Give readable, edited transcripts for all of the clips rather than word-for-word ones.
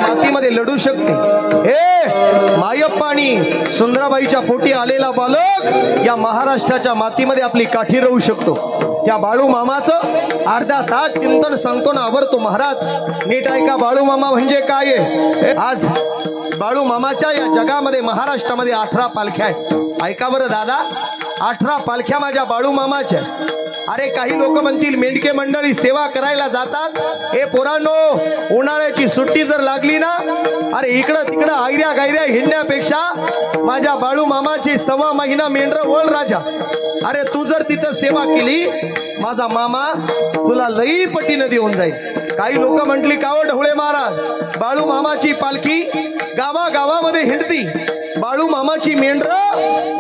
मातीमध्ये लढू शकते। हे मायप्पा आणि सुंदराबाईच्या पोटी आलेला बालक या महाराष्ट्राच्या मातीमध्ये आपली काठी राहू शकतो। त्या बाळू मामाचं अर्धा तास चिंतन सांगतो ना आवरतो महाराज। नीट ऐका, बाळू मामा म्हणजे काय आहे। आज बाळू मामाच्या या जगामध्ये महाराष्ट्रामध्ये 18 पालख्या आहेत। ऐका बरं दादा, 18 पालख्या माझ्या बाळू मामाच्या। अरे काही लोक म्हणतील मेंढके मंडळी सेवा करायला जातात। हे पोरांनो, उन्हाळ्याची सुट्टी जर लागली ना, अरे इकडं तिकडं आयऱ्या गायऱ्या हिंडण्यापेक्षा माझ्या बाळू मामाची 1.25 महिना मेंढर ओळ राजा। अरे तू जर तिथं सेवा केली, माझा मामा तुला लई पटीनं देऊन जाईल। काही लोक म्हटली काव ढवळे महाराज, बाळू मामाची पालखी गावागावामध्ये हिंडती, बाळू मामाची मेंढर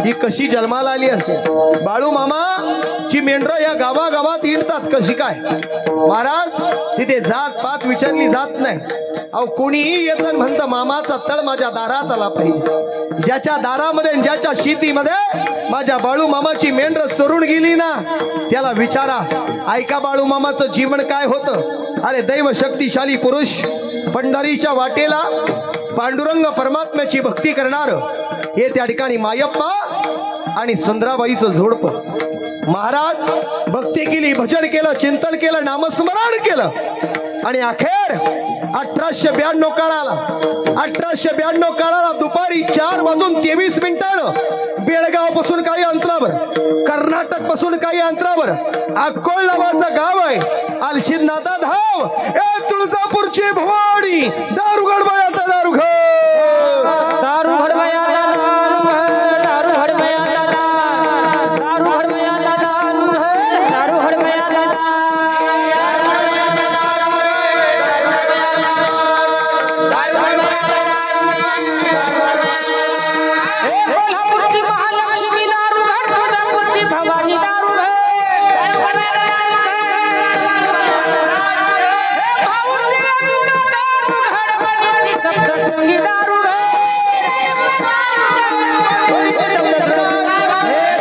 ही कशी जन्माला आली असेल? बाळू मामाची मेंढर या गावागावात हिंडतात कशी काय? महाराज तिथे जात पात विचारली जात नाही। अहो कोणीही येतं म्हणतं मामाचा तळ माझ्या दारात आला पाहिजे। ज्याच्या दारामध्ये ज्याच्या शेतीमध्ये माझ्या बाळू मामाची मेंढर चरून गेली ना, त्याला विचारा ऐका बाळू मामाचं जीवन काय होतं। अरे दैव शक्तिशाली पुरुष, पंढरीच्या वाटेला पांडुरंग परमात्म्याची भक्ती करणार हे त्या ठिकाणी मायप्पा आणि सुंदराबाईचं जोडपं। महाराज भक्ती केली, भजन केलं, चिंतन केलं, नामस्मरण केलं आणि अखेर 1892 काळाला 1892 काळाला दुपारी 4:23 बेळगाव पासून काही अंतरावर, कर्नाटक पासून काही अंतरावर अक्कोळ नावाचं गाव आहे। अलशिदनाथा धाव ए तुळजापूरची भवानी, दारुगड बायाचा दारुघड, दारुघड बायाचा दारुघड, दारुघड बायाचा दारुघड बायाचा दारुघड, दारुघड बायाचा कोल्हापूरची महालक्ष्मी दारुघड, तुळजापूरची भवानी दारुघड, सप्तशृंगी दारुघड,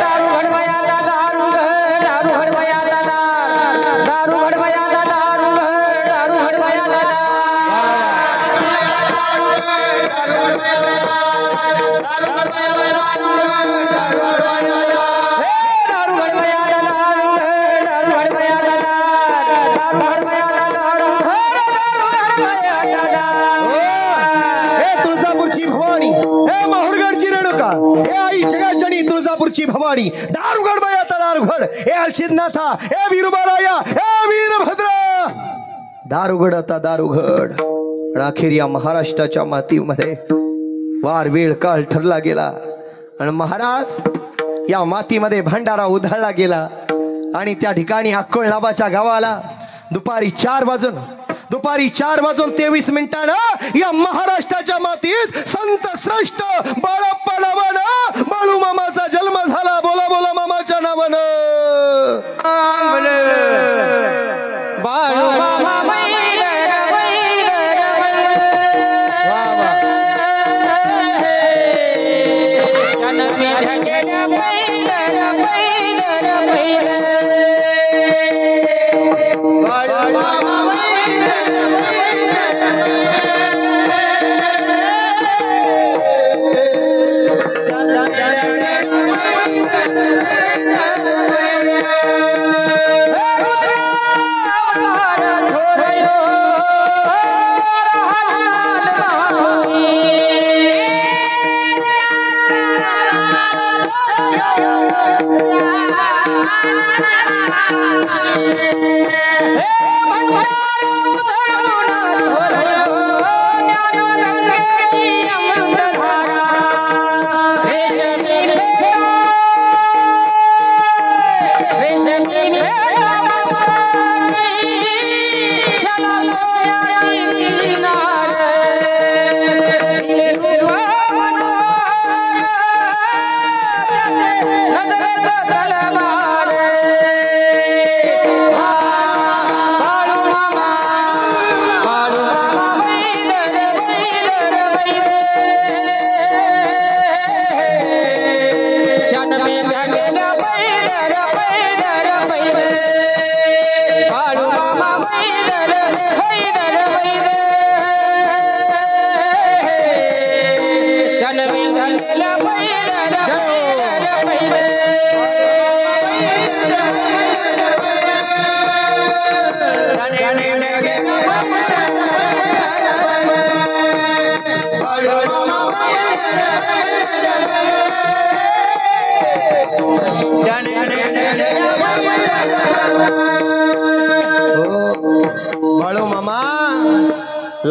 दारुघड बायाचा दारुघड, दारुघड बायाचा दारुघड बायाचा दारुघड, दारुघड बायाचा तुळजापूरची भवानी, हे माहुरगडची रेणुका, हे आई जगाजनी तुळजापूरची भवानी, दारुगड बायाचा दारुगड, हे अलशिदनाथा, हे वीरबालाया, हे वीरभद्र, दारुगड आता दारुगड। अखेर या महाराष्ट्राच्या मातीमध्ये वार वेळ काळ ठरला गेला आणि महाराज या मातीमध्ये भंडारा उधळला गेला आणि त्या ठिकाणी अक्कोळ नावाच्या गावाला दुपारी 4:23 या महाराष्ट्राच्या मातीत संत श्रेष्ठ बाळप्पा नावानं बाळू मामाचा जन्म झाला। बोला बोला मामाच्या नावानं बाळू मामा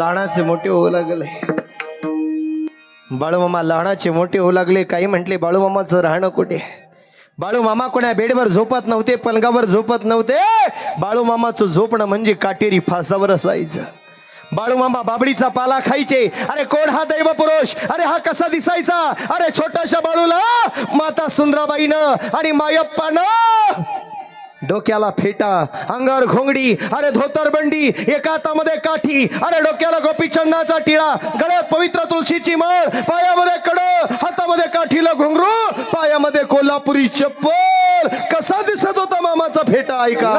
लहानाचे मोठे होऊ लागले. बाळूमामा लहानाचे मोठे होऊ लागले. काही म्हटले बाळूमामाचं राहणं कुठे. बाळूमामा कोण्या बेडवर झोपत नव्हते, पलंगावर झोपत नव्हते. बाळूमामाचं झोपणं म्हणजे काटेरी फासावर असायचं. बाळूमामा बाबडीचा पाला खायचे. अरे कोण हा दैव पुरुष, अरे हा कसा दिसायचा. अरे छोट्याशा बाळूला माता सुंदराबाईनं आणि मायप्पानं डोक्याला फेटा, अंगावर घोंगडी, अरे धोतरबंडी, एका हातामध्ये काठी, अरे डोक्याला गोपीचंदाचा टिळा, गळ्यात पवित्र तुळशीची माळ, पायामध्ये कड, हातामध्ये काठीला घुंगरू, पायामध्ये कोल्हापुरी चप्पल. कसा दिसत होता मामाचा फेटा ऐका.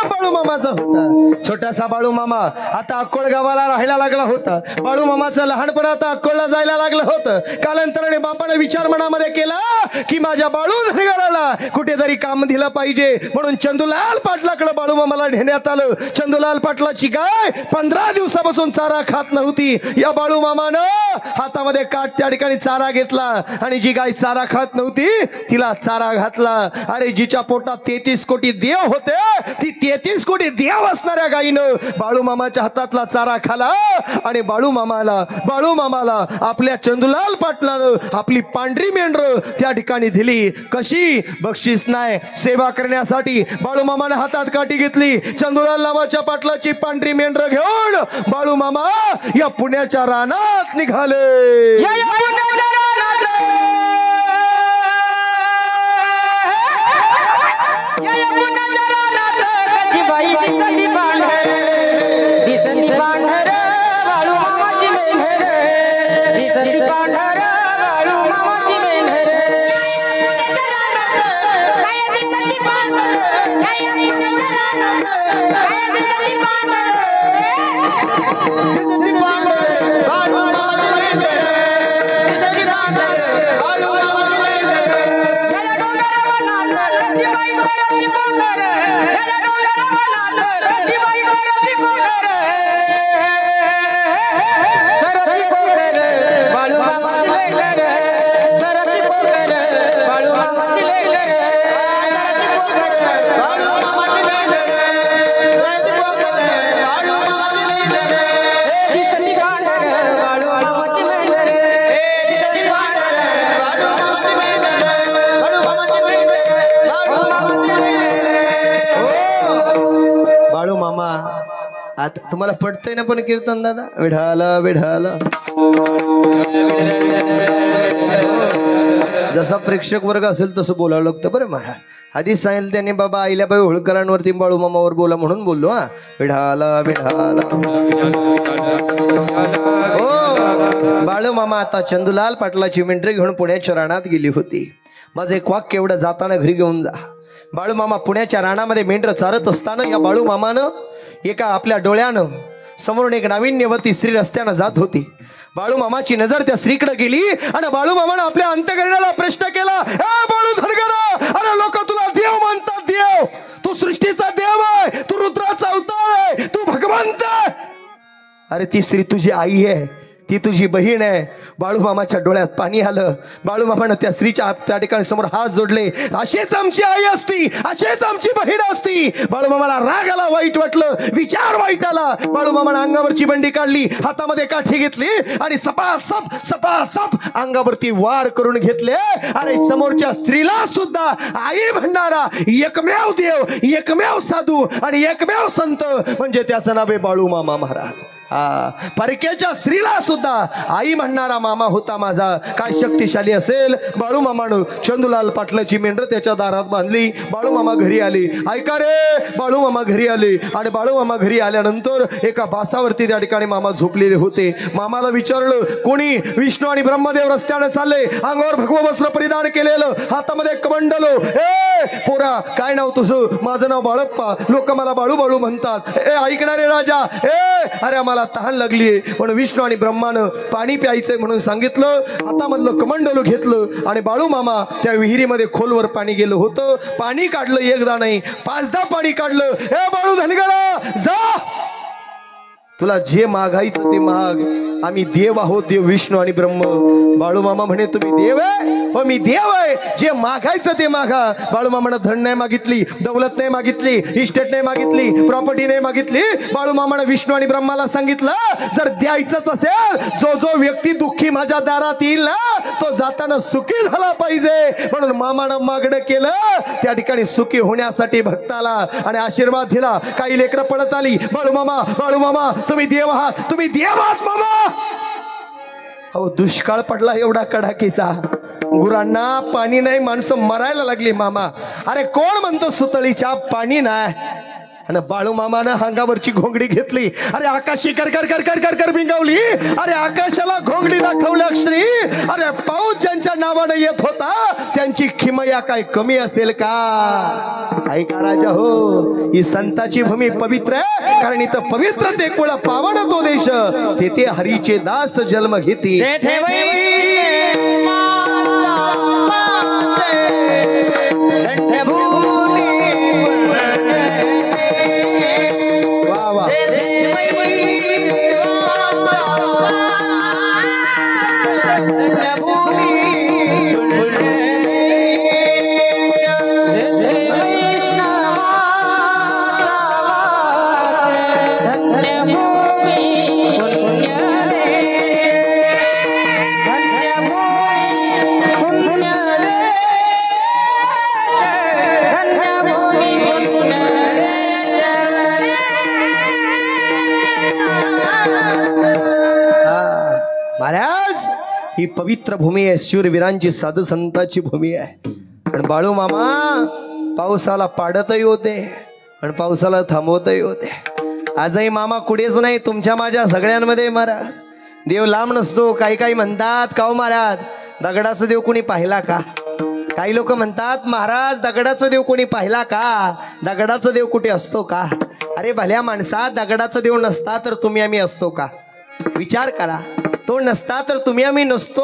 बाळूमामाचा होता. छोटासा बाळूमामा आता अक्कोळ गावाला राहायला लागला होता. बाळूमामाचं लहानपण आता अक्कोळला जायला लागलं होतं. कालांतराने बापाने विचार मनामध्ये केला की माझ्या बाळू धनगराला कुठेतरी काम दिलं पाहिजे, म्हणून चंदूलाल पाटलाकडे बाळूमामाला नेण्यात आलं. चंदूलाल पाटलाची गाय 15 दिवसापासून चारा खात नव्हती. या बाळूमामानं हातामध्ये काठ त्या ठिकाणी चारा घेतला आणि जी गाय चारा खात नव्हती तिला चारा घातला. अरे जिच्या पोटात 33 कोटी देव होते, ती 33 कोटी देव असणाऱ्या गायीनं बाळूमामाच्या हातातला चारा खाला आणि बाळूमामाला आपल्या चंदूलाल पाटलानं आपली पांढरी मेंढर त्या ठिकाणी दिली. कशी? बक्षीस नाही, सेवा करण्यासाठी. बाळूमामाने हातात काठी घेतली. चंदूलाल नावाच्या पाटलाची पांढरी मेंढर घेऊन बाळूमामा या पुण्याच्या रानात निघाले. आता तुम्हाला पडतंय ना पण कीर्तन दादा? विढाला विढाला. जसा प्रेक्षक वर्ग असेल तसं बोलावं लागतं बरं महाराज. आधीच सांगितलं त्यांनी बाबा अहिल्याबाई होळकरांवरती बाळूमामावर बोला म्हणून बोललो. हा विढाला विढाला. हो बाळूमामा आता चंदूलाल पाटलाची मेंढरे घेऊन पुण्याच्या रानात गेली होती. माझं एक वाक्य एवढं जाताना घरी घेऊन जा. बाळूमामा पुण्याच्या रानामध्ये मेंढर चारत असताना या बाळूमामानं एका आपल्या डोळ्यानं समोरून एक नाविन्यवती स्त्री रस्त्यानं जात होती. बाळूमामाची नजर त्या स्त्रीकडे गेली आणि बाळूमामानं आपल्या अंतःकरणाला प्रश्न केला, बाळू धनगरा, अरे लोक तुला देव म्हणतात. देव? तू सृष्टीचा देव आहे, तू रुद्राचा अवतार आहे, तू भगवंत. अरे ती स्त्री तुझी आई आहे, ती तुझी बहीण आहे. बाळूमामाच्या डोळ्यात पाणी आलं. बाळूमामानं त्या स्त्रीच्या त्या ठिकाणी समोर हात जोडले. अशीच आमची आई असती, अशीच आमची बहीण असती. बाळूमामाला राग आला, वाईट वाटलं, विचार वाईट आला. बाळूमामानं अंगावरची बंडी काढली, हातामध्ये काठी घेतली आणि सपासप सपासप अंगावरती वार करून घेतले. अरे समोरच्या स्त्रीला सुद्धा आई म्हणणारा एकमेव देव, एकमेव साधू आणि एकमेव संत म्हणजे त्याचं नाव आहे बाळूमामा महाराज. परक्याच्या स्त्रीला सुद्धा आई म्हणणारा मामा होता माझा. काय शक्तिशाली असेल. बाळूमामानं चंदूलाल पाटलाची मेंढर त्याच्या दारात बांधली. बाळूमामा घरी आले. ऐका रे, बाळूमामा घरी आले आणि बाळूमामा घरी आल्यानंतर एका बासावरती त्या ठिकाणी मामा झोपलेले होते. मामाला विचारलं, कोणी? विष्णू आणि ब्रह्मदेव रस्त्याने चालले, अंगावर भगवं वस्त्र परिधान केलेलं, हातामध्ये कमंडलो. ए पोरा, काय नाव तुझं? माझं नाव बाळप्पा, लोक मला बाळू बाळू म्हणतात. ए ऐकणारे राजा, अरे आम्हाला तहान लागलीये म्हणून विष्णू आणि ब्रह्मानं पाणी प्यायचंय म्हणून सांगितलं. हातामधलं कमंडलू घेतलं आणि बाळू मामा त्या विहिरीमध्ये खोलवर पाणी गेलं होतं. पाणी काढलं, एकदा नाही 5दा पाणी काढलं. ए बाळू धनगरा, जा, तुला जे मागायचं ते माग, आम्ही देव आहोत, देव विष्णू आणि ब्रह्म. बाळूमामा म्हणे, तुम्ही देव आहे? हो मी देव आहे, जे मागायचं ते मागा. बाळूमामानं धन नाही मागितली, दौलत नाही मागितली, इस्टेट नाही मागितली, प्रॉपर्टी नाही मागितली. बाळूमामानं विष्णू आणि ब्रह्माला सांगितलं, जर द्यायचंच असेल, जो जो व्यक्ती दुःखी माझ्या दारात येईल ना, तो जाताना सुखी झाला पाहिजे. म्हणून मामानं मागणं केलं. त्या ठिकाणी सुखी होण्यासाठी भक्ताला आणि आशीर्वाद दिला. काही लेकरं पळत आली, बाळूमामा बाळूमामा तुम्ही देव आहात, तुम्ही देव आहात मामा. अहो दुष्काळ पडला एवढा कडाकीचा, गुरांना पाणी नाही, माणसं मरायला लागली मामा. अरे कोण म्हणतो सुतळीच्या पाणी नाही? आणि बाळूमामानं अंगावरची घोंगडी घेतली. अरे आकाशी कर कर कर कर कर कर भिंगावली. अरे आकाशाला घोंगडी दाखवली अक्षरी. अरे पाऊस ज्यांच्या नावानं येत होता त्यांची किमया काय कमी असेल का? ऐका राजा हो, ही संताची भूमी पवित्र आहे, कारण इथं पवित्र ते कुळ पावन तो देश, तेथे हरीचे दास जन्म घेती. महाराज, ही पवित्र भूमी आहे, शूरवीरांची साधू संतांची भूमी आहे. आणि बाळू मामा पावसाला पाडतही होते आणि पावसाला थांबवतही होते. आजही मामा कुठेच नाही, तुमच्या माझ्या सगळ्यांमध्ये. महाराज देव लांब नसतो. काही काही म्हणतात, का हो महाराज दगडाचा देव कोणी पाहिला का? काही लोक म्हणतात, महाराज दगडाचा देव कोणी पाहिला का? दगडाचा देव कुठे असतो का? अरे भल्या माणसा, दगडाचा देव नसता तर तुम्ही आम्ही असतो का? विचार करा. तो नसता तर तुम्ही आम्ही नसतो.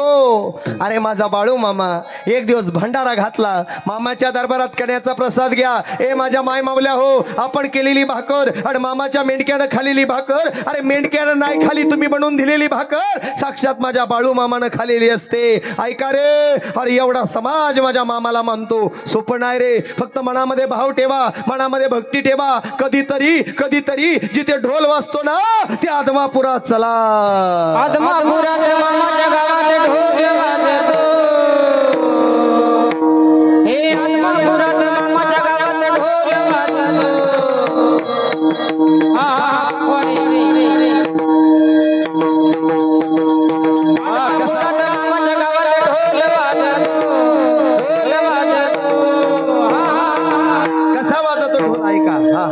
अरे माझा बाळू मामा एक दिवस भंडारा घातला. मामाच्या दरबारात कण्याचा प्रसाद घ्या. ए माझ्या माय मावल्या हो, आपण केलेली भाकर आणि मामाच्या मेंढक्यानं खालेली भाकर, अरे मेंढक्यानं नाही खाली, तुम्ही बनवून दिलेली भाकर साक्षात माझ्या बाळू मामानं खालेली असते. ऐका रे, अरे एवढा समाज माझ्या मामाला मानतो. सोपं नाही रे. फक्त मनामध्ये भाव ठेवा, मनामध्ये भक्ती ठेवा. कधीतरी कधीतरी जिथे ढोल वाजतो ना, त्या आदमापुरात चला. आदमापुरात मामाच्या गावात ढोल वाजतो. हे आदमापुरात मामाच्या गावात ढोल वाजतो. मामाच्या गावात ढोल वाजतो. ढोल वाजतो. कसा वाजतो ढोल? ऐका. हा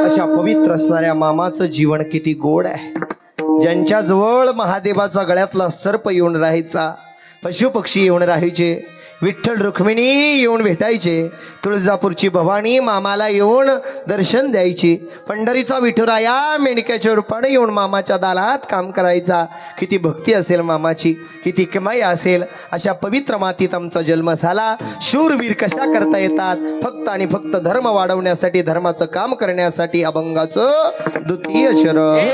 अशा पवित्र असणाऱ्या मामाचं जीवन किती गोड आहे. ज्यांच्या जवळ महादेवाचा गळ्यातला सर्प येऊन राहायचा, पशु पक्षी येऊन राहायचे, विठ्ठल रुक्मिणी येऊन भेटायचे, तुळजापूरची भवानी मामाला येऊन दर्शन द्यायची, पंढरीचा विठुराया मेंढक्याच्या रूपाने येऊन मामाच्या दारात काम करायचा. किती भक्ती असेल मामाची, किती किमया असेल. अशा पवित्र मातीत आमचा जन्म झाला. शूरवीर कशा करता येतात? फक्त आणि फक्त धर्म वाढवण्यासाठी, धर्माचं काम करण्यासाठी. अभंगाचं द्वितीय शरण.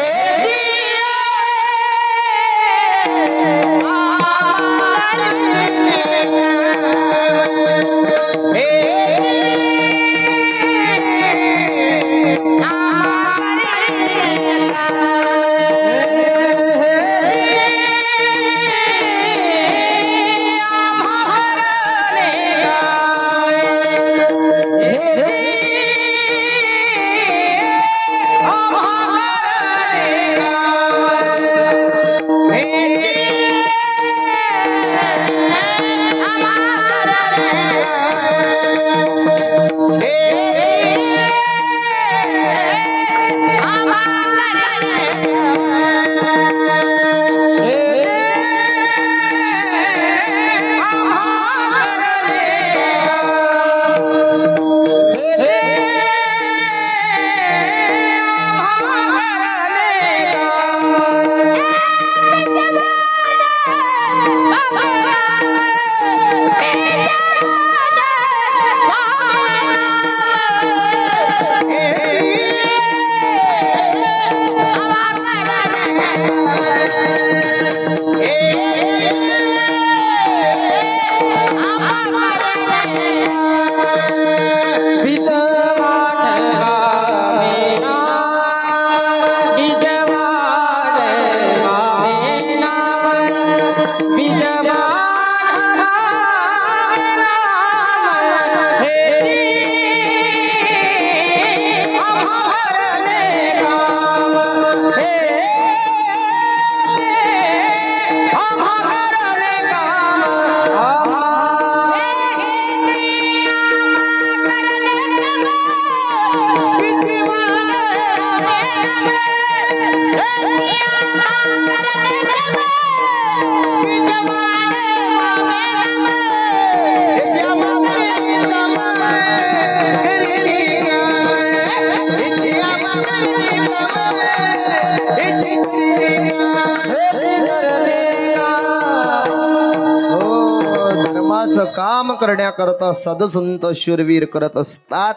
काम करण्याकरता साधुसंत शूरवीर करत असतात.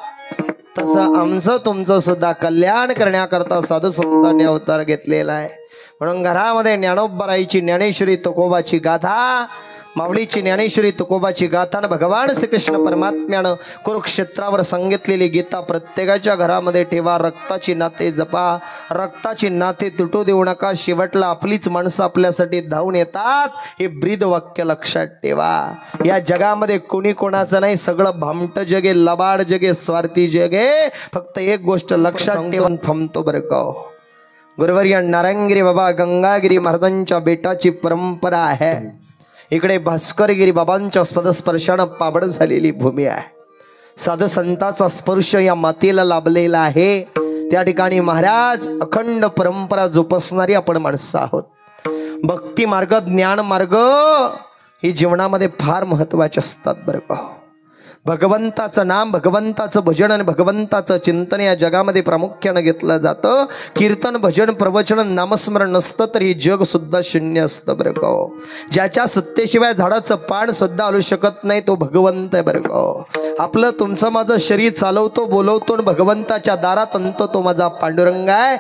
तसं आमचं तुमचं सुद्धा कल्याण करण्याकरता साधू संतांनी अवतार घेतलेला आहे. म्हणून घरामध्ये ज्ञानोबराईची ज्ञानेश्वरी तुकोबाची गाथा, माऊलीची ज्ञानेश्वरी तुकोबाची गाथा आणि भगवान श्रीकृष्ण परमात्म्यानं कुरुक्षेत्रावर सांगितलेली गीता प्रत्येकाच्या घरामध्ये ठेवा. रक्ताची नाते जपा, रक्ताची नाते तुटू देऊ नका. शेवटला आपलीच माणसं आपल्यासाठी धावून येतात, हे ब्रीद वाक्य लक्षात ठेवा. या जगामध्ये कोणी कोणाचं नाही, सगळं भामट जगे, लबाड जगे, स्वार्थी जगे. फक्त एक गोष्ट लक्षात ठेवून थांबतो बरं का. गुरुवर्य नारायणगिरी बाबा गंगागिरी महाराजांच्या बेटाची परंपरा आहे. इकडे भास्करगिरी बाबांच्या पदस्पर्शानं पाबड झालेली भूमी आहे. साधू संतांचा स्पर्श या मातीला लाभलेला आहे. त्या ठिकाणी महाराज अखंड परंपरा जोपासणारी आपण माणसं आहोत. भक्ती मार्ग, ज्ञान मार्ग ही जीवनामध्ये फार महत्वाचे असतात बरं का. भगवंताचं नाम, भगवंताचं भजन आणि भगवंताचं चिंतन या जगामध्ये प्रामुख्यानं घेतलं जातं. कीर्तन, भजन, प्रवचन, नामस्मरण नसतं तर हे जग सुद्धा शून्य असतं बरं का. ज्याच्या सत्तेशिवाय झाडाचं पान सुद्धा आलू शकत नाही तो भगवंत आहे बरं का. आपलं तुमचं माझं शरीर चालवतो, बोलवतो आणि भगवंताच्या दारात आणतो तो माझा पांडुरंग आहे.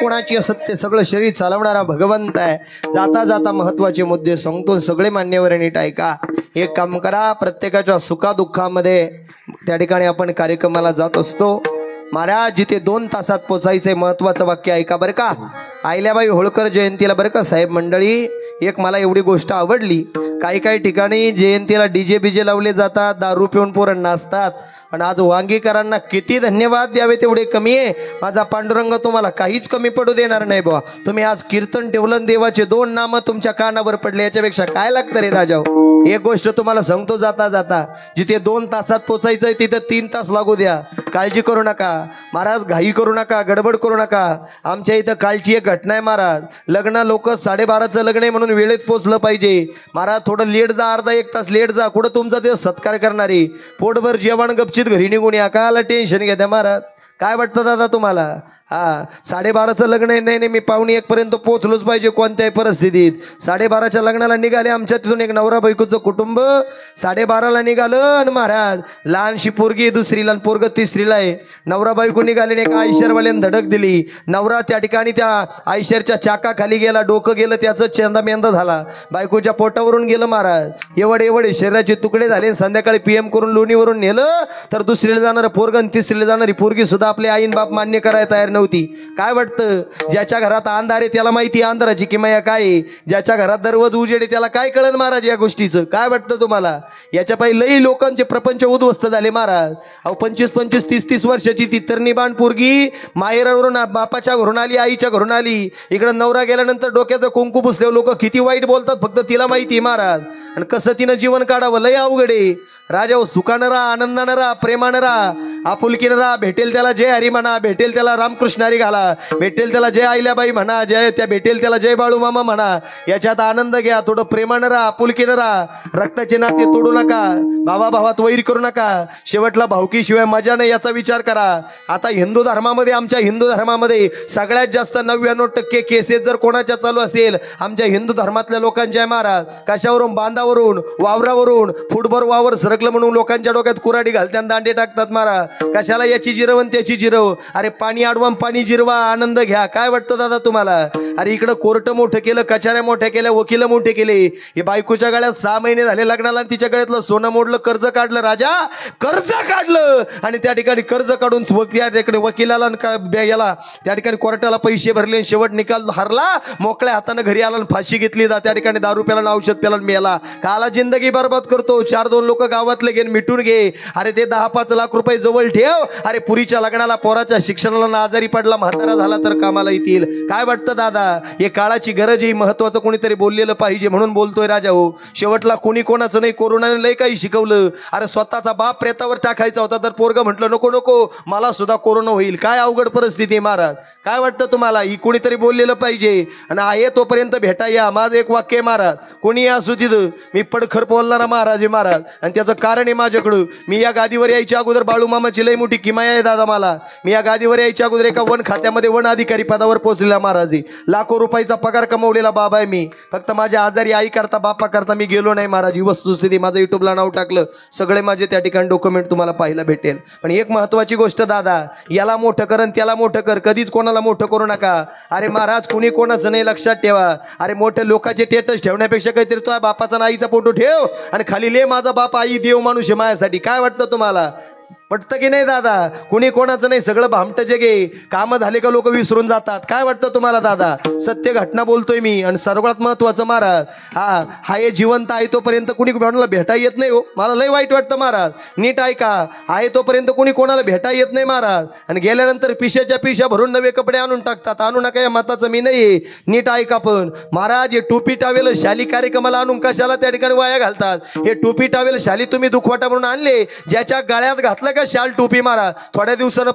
कोणाची असत्य सगळं शरीर चालवणारा भगवंत आहे. जाता जाता महत्वाचे मुद्दे सांगतो, सगळे मान्यवर नीट ऐका. एक काम करा, प्रत्येकाच्या सुखादुःखामध्ये त्या ठिकाणी आपण कार्यक्रमाला जात असतो. महाराज जिथे 2 तासात पोचायचंय, महत्वाचं वाक्य ऐका बरं का. अहिल्याबाई होळकर जयंतीला बरं का साहेब मंडळी, एक मला एवढी गोष्ट आवडली. काही काही ठिकाणी जयंतीला डीजे बीजे लावले जातात, दारू पिऊन पोरं नाचतात. पण आज वांगीकरांना किती धन्यवाद द्यावे तेवढे कमी आहे. माझा पांडुरंग तुम्हाला काहीच कमी पडू देणार नाही बुवा. तुम्ही आज कीर्तन ठेवलं, देवाचे 2 नाम तुमच्या कानावर पडले, याच्यापेक्षा काय लागतं रे राजाओ. एक गोष्ट तुम्हाला सांगतो, जाता जाता जिथे 2 तासात पोचायचंय तिथे 3 तास लागू द्या. काळजी करू नका महाराज, घाई करू नका, गडबड करू नका. आमच्या इथं कालची एक घटना आहे महाराज. लग्न लोक 12:30चं लग्न आहे म्हणून वेळेत पोचलं पाहिजे महाराज. थोडं लेट जा, अर्धा 1 तास लेट जा. कुठं तुमचा ते सत्कार करणारी पोटभर जेवण गपचित घरी निघून या. काला टेन्शन घेत्या महाराज. काय वाटतं दादा तुम्हाला? 12:30चं लग्न आहे. नाही मी 12:45 पर्यंत पोहोचलोच पाहिजे कोणत्याही परिस्थितीत. 12:30च्या लग्नाला निघाले. आमच्या तिथून एक नवरा बायकोचं कुटुंब 12:30ला निघालं आणि महाराज लहानशी पोरगी 2रीला आणि पोरग 3रीला आहे. नवरा बायको निघाले, एक आयशरवाल्यानं धडक दिली. नवरा त्या ठिकाणी त्या आयशरच्या चाकाखाली गेला, डोकं गेलं त्याचं, चेंदामेंदा झाला. बायकोच्या पोटावरून गेलं महाराज. एवढे शरीराचे तुकडे झाले. संध्याकाळी PM करून लोणीवरून नेलं तर 2रीला जाणारं पोरग आणि 3रीला जाणारी पोरगी सुद्धा आपले आईन बाप मान्य करायला तयार नव्हती. काय वाटतं? ज्याच्या घरात अंधार आहे त्याला माहिती अंधाराची किमया काय. ज्याच्या घरात दरवज उजेड त्याला काय कळत महाराज या गोष्टीचं. काय वाटतं तुम्हाला? याच्या पायी लई लोकांचे प्रपंच उद्ध्वस्त झाले महाराज. 25-25, 30-30 वर्षाची ती तरणी-बाण पोरगी माहेरावरून बापाच्या घरून आली, आईच्या घरून आली. इकडं नवरा गेल्यानंतर डोक्याचं कुंकू पुसल्यावर लोक किती वाईट बोलतात फक्त तिला माहिती महाराज. आणि कसं तिनं जीवन काढावं लय अवघड आहे. राजा सुखानं राहा, आनंदानं राहा, प्रेमानं राहा, आपुलकीनं राहा. भेटेल त्याला जय हरी म्हणा, भेटेल त्याला रामकृष्ण हरी घाला, भेटेल त्याला जय अहिल्याबाई म्हणा, भेटेल त्याला जय बाळू मामा म्हणा. याच्यात आनंद घ्या. थोडं प्रेमानं राहा, आपुलकीनं राहा. रक्ताचे नाते तोडू नका, भावाभावात वैर करू नका. शेवटला भावकीशिवाय मजा नाही याचा विचार करा. आता हिंदू धर्मामध्ये, आमच्या हिंदू धर्मामध्ये सगळ्यात जास्त 99% केसेस जर कोणाच्या चालू असेल आमच्या हिंदू धर्मातल्या लोकांच्या महाराज. कशावरून? बांधावरून, वावरावरून. फुटभर वावर सरकलं म्हणून लोकांच्या डोक्यात कुराडी घालत्यान, दांडे टाकतात महाराज. कशाला याची जिरव आणि त्याची जिरव? अरे पाणी अडवा पाणी जिरवा, आनंद घ्या. काय वाटतं दादा तुम्हाला? अरे इकडं कोर्ट मोठं केलं, कचाऱ्या मोठ्या केल्या, वकील मोठे केले. हे बायकोच्या गळ्यात 6 महिने झाले लग्नाला आणि तिच्या गळ्यातलं सोनं मोडलं, कर्ज काढलं, राजा कर्ज काढलं आणि त्या ठिकाणी कर्ज काढून त्या ठिकाणी वकिलाला याला त्या ठिकाणी कोर्टाला पैसे भरले, शेवट निकाल हरला, मोकळ्या हाताने घरी आला आणि फाशी घेतली. त्या ठिकाणी दारू प्याला, औषध प्याला, मेला. काला जिंदगी बरबाद करतो. 4-2 लोक गावातले घेऊन मिटून घे. अरे ते 10-5 लाख रुपये जवळ ठेव. अरे पुरीच्या लग्नाला, पोराच्या शिक्षणाला ना आजारी पडला, म्हातारा झाला तर कामाला येतील. काय वाटतं दादा? हे काळाची गरज आहे. महत्वाचं कोणीतरी बोललेलं पाहिजे म्हणून बोलतोय राजा हो. शेवटला कोणी कोणाचं नाही. कोरोनाने लय काही शिकवलं. अरे स्वतःचा बाप प्रेतावर टाकायचा होता तर पोरग म्हटलं नको नको, मला सुद्धा कोरोना होईल. काय अवघड परिस्थिती महाराज. काय वाटतं तुम्हाला? ही कोणीतरी बोललेलं पाहिजे. आणि आहे तोपर्यंत भेटा या. माझं एक वाक्य आहे महाराज, कोणी असू तिथं मी पडखर बोलणारा महाराज आहे महाराज. आणि त्याचं कारण आहे माझ्याकडं. मी या गादीवर यायच्या अगोदर बाळूमामाची लय मोठी किमया आहे दादा मला. मी या गादीवर यायच्या अगोदर एका वन खात्यामध्ये वन अधिकारी पदावर पोहोचलेला महाराज आहे. लाखो रुपयाचा पगार कमवलेला बाबा आहे मी. फक्त माझ्या आजारी आई करता बापा करता मी गेलो नाही महाराज. ही वस्तुस्थिती. माझं युट्यूबला नाव टाकलं, सगळे माझे त्या ठिकाणी डॉक्युमेंट तुम्हाला पाहायला भेटेल. पण एक महत्वाची गोष्ट दादा, याला मोठं कर आणि त्याला मोठं कर, कधीच कोणाला मोठं करू नका. अरे महाराज कुणी कोणाचं नाही, लक्षात ठेवा. अरे मोठे लोकांचे स्टेटस ठेवण्यापेक्षा काहीतरी तो बापाचा आणि आईचा फोटो ठेव आणि खाली ले माझा बाप आई देव माणूस आहे माझ्यासाठी. काय वाटतं तुम्हाला? पटतं की नाही दादा? कुणी कोणाचं नाही, सगळं भामटं जगे. कामं झाले का लोक विसरून जातात. काय वाटतं तुम्हाला दादा? सत्य घटना बोलतोय मी. आणि सर्वात महत्वाचं महाराज, हा हे जिवंत आहे तोपर्यंत कुणी कोणाला भेटा येत नाही हो. मला लय वाईट वाटतं महाराज. नीट ऐका, आहे तोपर्यंत कुणी कोणाला भेटा येत नाही महाराज. आणि गेल्यानंतर पिशाच्या पिशा भरून नवे कपडे आणून टाकतात. आणू नका या मताचं मी नाही. नीट ऐका पण महाराज, हे टोपी टावेल शाली कार्यक्रमाला आणून कशाला त्या ठिकाणी वाया घालतात? हे टोपी टावेल शाली तुम्ही दुखवाटा म्हणून आणले. ज्याच्या गळ्यात घातलं का शाल टोपी मारा, थोड्या दिवसानं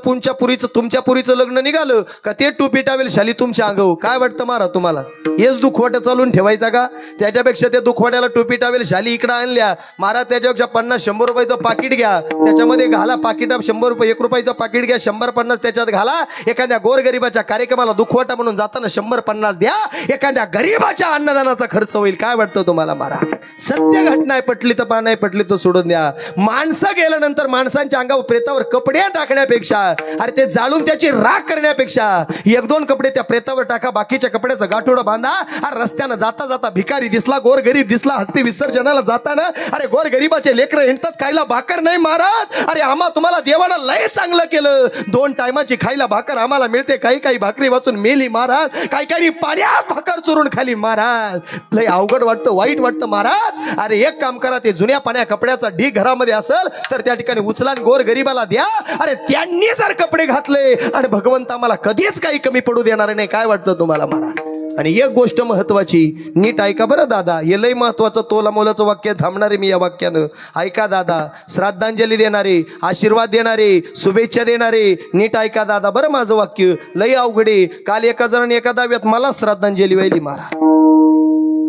तुमच्या पुरीचं लग्न निघालं का ते टोपी टावेल शाली तुमच्या अंगावर. काय वाटतं मारा तुम्हाला? हेच दुखवाटा चालून ठेवायचा का? त्याच्यापेक्षा त्या दुखवाट्याला टोपी टावेल शाली इकडं आणल्या मारा. त्याच्यापेक्षा 50-100 रुपयाचं पाकिट घ्या, त्याच्यामध्ये घाला. पाकिट 100 रुपये, 1 रुपयाचं पाकिट घ्या, 100-50 त्याच्यात घाला. एखाद्या गोरगरिबाच्या कार्यक्रमाला दुखवाटा म्हणून जाताना 100-50 द्या. एखाद्या गरीबाच्या अन्नदानाचा खर्च होईल. काय वाटतं तुम्हाला मारा? सत्य घटना आहे. पटली तर नाही पटली तर सोडून द्या. माणसं गेल्यानंतर माणसांच्या अंगावर प्रेतावर कपडे टाकण्यापेक्षा, अरे ते जाळून त्याची राख करण्यापेक्षा 1-2 कपडे त्या प्रेतावर टाका, बाकीच्या कपड्याचं गाठोडं बांधा. अरे रस्त्यानं जाता जाता भिकारी दिसला, गोरगरीब दिसला, हस्ती विसर्जनाला जाताना अरे गोरगरीबाचे लेकरं हिंडतात, खायला भाकर नाही महाराज. अरे आम्हा तुम्हाला देवानं लय चांगलं केलं. 2 टायमाची खायला भाकर आम्हाला मिळते. काही भाकरी वाचून मेली महाराज. काही पाण्यात भाकर चुरून खाली महाराज. लय अवघड वाटतं, वाईट वाटतं महाराज. अरे एक काम करा, ते जुन्या पाण्या कपड्याचा ढीग घरामध्ये असेल तर त्या ठिकाणी उचला गोरगरीबाला द्या. अरे त्यांनी जर कपडे घातले आणि भगवंत आम्हाला कधीच काही कमी पडू देणार नाही. काय वाटतं तुम्हाला मारा? आणि एक गोष्ट महत्वाची, नीट ऐका बरं दादा, हे लय महत्वाचं तोला मोलाचं वाक्य थांबणारे मी या वाक्यानं. ऐका दादा, श्राद्धांजली देणारे, आशीर्वाद देणारे, शुभेच्छा देणारे, नीट ऐका दादा बरं माझं वाक्य. लय अवघडे. काल एका जणांनी एका दाव्यात मला श्राद्धांजली वाहिली मारा.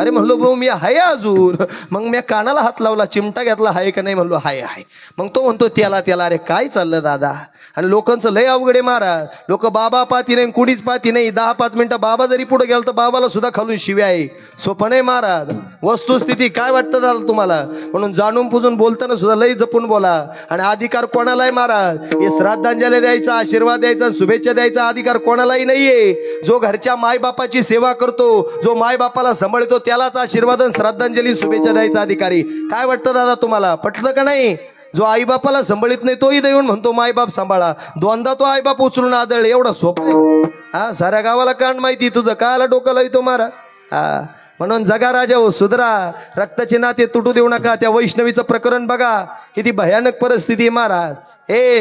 अरे म्हणलो भाऊ मी आहे अजून. मग मी कानाला हात लावला, चिमटा घेतला, हाय का नाही म्हणलो हाय हाय. मग तो म्हणतो त्याला. अरे काय चाललं दादा? आणि लोकांचं लय अवघडे महाराज. लोक बाबा पाहती नाही, कुणीच पाहती नाही. 10-5 मिनिटं बाबा जरी पुढे गेलं तर बाबाला सुद्धा खालून शिव्या आहे. सोपं नाही महाराज वस्तुस्थिती. काय वाटतं झालं तुम्हाला? म्हणून जाणून पुजून बोलताना सुद्धा लय जपून बोला. आणि अधिकार कोणालाही महाराज हे श्राद्धांजली द्यायचा, आशीर्वाद द्यायचा, शुभेच्छा द्यायचा अधिकार कोणालाही नाहीये. जो घरच्या मायबापाची सेवा करतो, जो मायबापाला सांभाळतो त्यालाच आशीर्वाद, श्राद्धांजली, शुभेच्छा द्यायचा अधिकारी. काय वाटतं दादा तुम्हाला? पटलं का नाही? जो आईबापाला सांभाळीत नाही तोही देऊन म्हणतो मायबाप सांभाळा. 2दा तो आईबाप उचलून आदळ. एवढा सोपं आहे? हा, साऱ्या गावाला कान माहिती तुझं, काला डोक्याला येतो मारा. हा, म्हणून जगा राजा हो, सुधरा. रक्ताचे नाते तुटू देऊ नका. त्या वैष्णवीचं प्रकरण बघा, किती भयानक परिस्थिती आहे महाराज.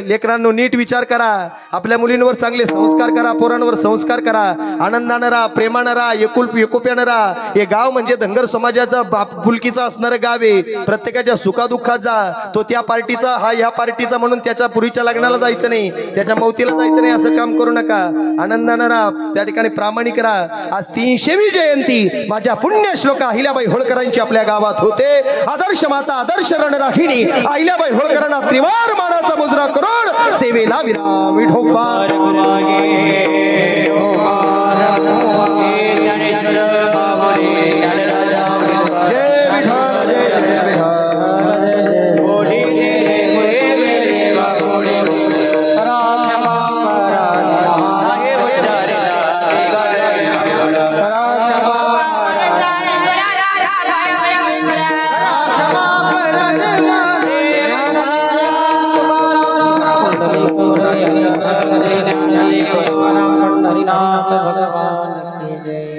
लेकरांनो नीट विचार करा. आपल्या मुलींवर चांगले संस्कार करा, पोरांवर संस्कार करा. आनंदानं राहा, प्रेमानं राहा, एकोप्यानं राहा. हे गाव म्हणजे धनगर समाजाचा फुलकीचा असणारं गाव आहे. प्रत्येकाच्या सुखादुःखात जा. तो त्या पार्टीचा, हा ह्या पार्टीचा म्हणून त्याच्या पुरीच्या लग्नाला जायचं नाही, त्याच्या मौतीला जायचं नाही. असं काम करू नका. आनंदानं राहा, त्या ठिकाणी प्रामाणिक राहा. आज 300वी जयंती माझ्या पुण्य श्लोका अहिल्याबाई होळकरांची आपल्या गावात होते. आदर्श माता, आदर्श रणरागिणी अहिल्याबाई होळकरांना त्रिवार मानाचा मुजरा करोड सेवेला विराम. विठोबा जय पंढरीनाथ भगवान की जय।